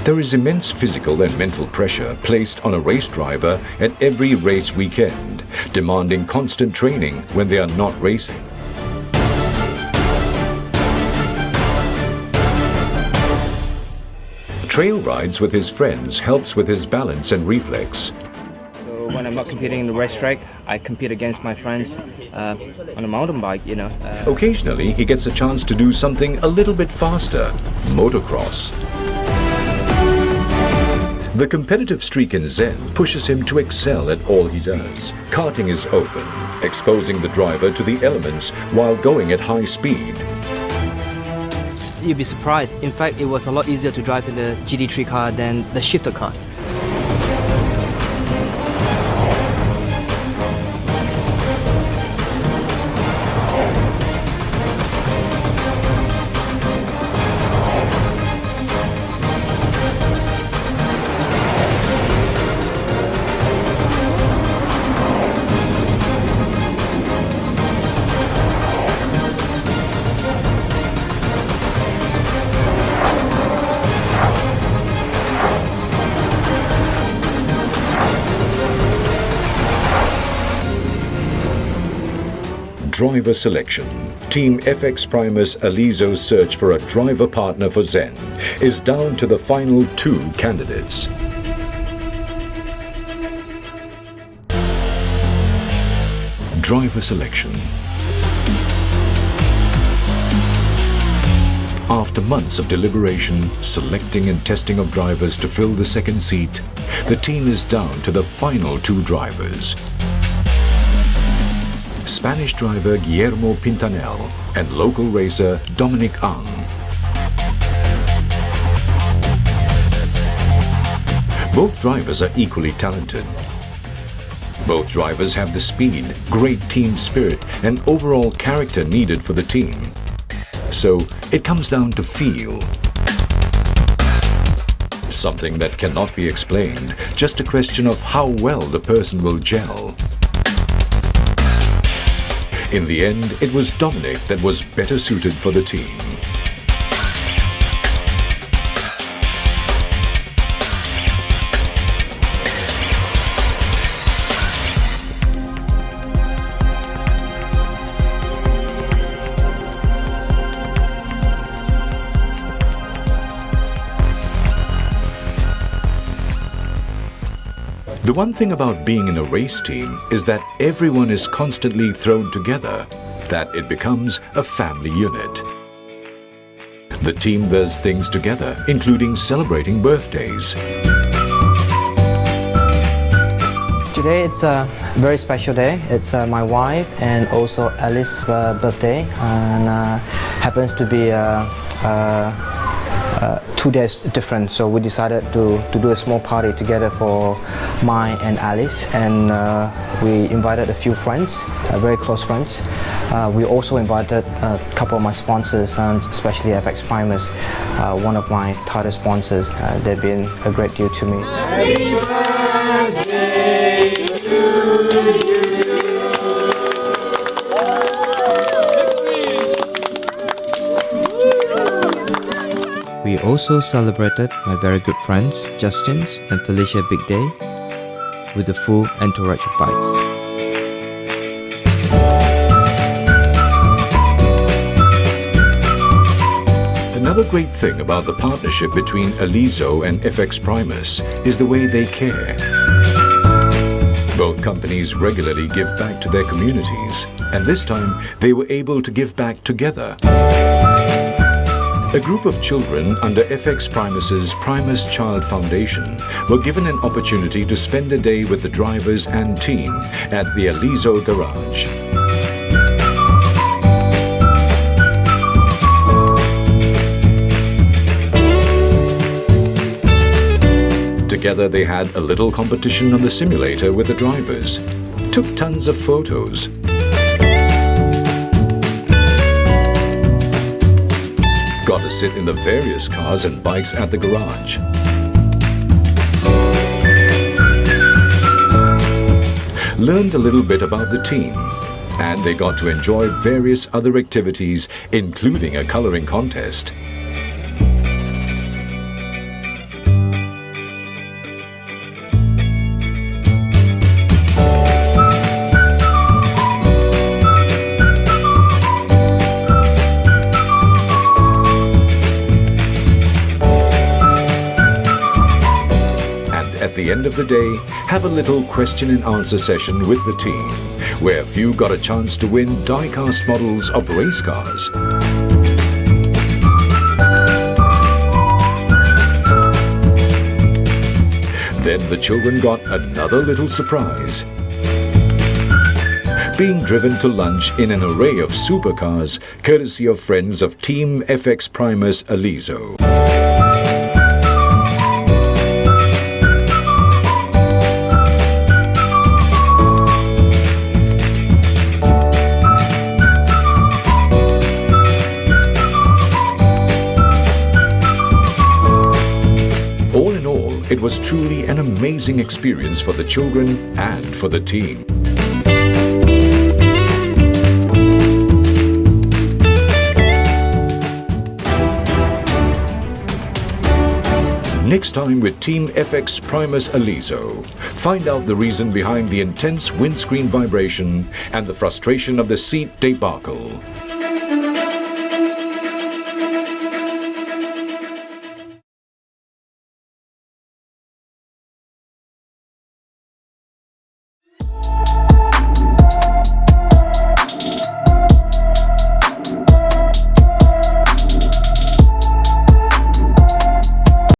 There is immense physical and mental pressure placed on a race driver at every race weekend, demanding constant training when they are not racing. Trail rides with his friends helps with his balance and reflex. So when I'm not competing in the racetrack, I compete against my friends on a mountain bike, you know. Occasionally, he gets a chance to do something a little bit faster, motocross. The competitive streak in Zen pushes him to excel at all he does. Karting is open, exposing the driver to the elements while going at high speed. You'd be surprised. In fact, it was a lot easier to drive in the GT3 car than the shifter car. Driver selection. Team FX Primus Alizo's search for a driver partner for Zen is down to the final 2 candidates. Driver selection. After months of deliberation, selecting and testing of drivers to fill the second seat, the team is down to the final 2 drivers. Spanish driver Guillermo Pintanel and local racer Dominic Ang. Both drivers are equally talented. Both drivers have the speed, great team spirit and overall character needed for the team. So it comes down to feel. Something that cannot be explained, just a question of how well the person will gel. In the end, it was Dominic that was better suited for the team. The one thing about being in a race team is that everyone is constantly thrown together, that it becomes a family unit. The team does things together, including celebrating birthdays. Today it's a very special day. It's my wife and also Alice's birthday, and happens to be 2 days different, so we decided to do a small party together for mine and Alice, and we invited a few friends, very close friends. We also invited a couple of my sponsors, and especially FX Primus, one of my title sponsors. They've been a great deal to me. Happy birthday to you. We also celebrated my very good friends Justin's and Felicia Big Day with a full entourage of bikes. Another great thing about the partnership between Alizo and FX Primus is the way they care. Both companies regularly give back to their communities, and this time they were able to give back together. A group of children under FX Primus's Primus Child Foundation were given an opportunity to spend a day with the drivers and team at the Alizo garage. Together they had a little competition on the simulator with the drivers, took tons of photos. Got to sit in the various cars and bikes at the garage. Learned a little bit about the team, and they got to enjoy various other activities, including a coloring contest. end of the day, have a little question and answer session with the team, where a few got a chance to win die-cast models of race cars. Then the children got another little surprise. Being driven to lunch in an array of supercars, courtesy of friends of Team FX Primus Aliso. All in all, it was truly an amazing experience for the children and for the team. Next time with Team FX Primus Aliso, find out the reason behind the intense windscreen vibration and the frustration of the seat debacle.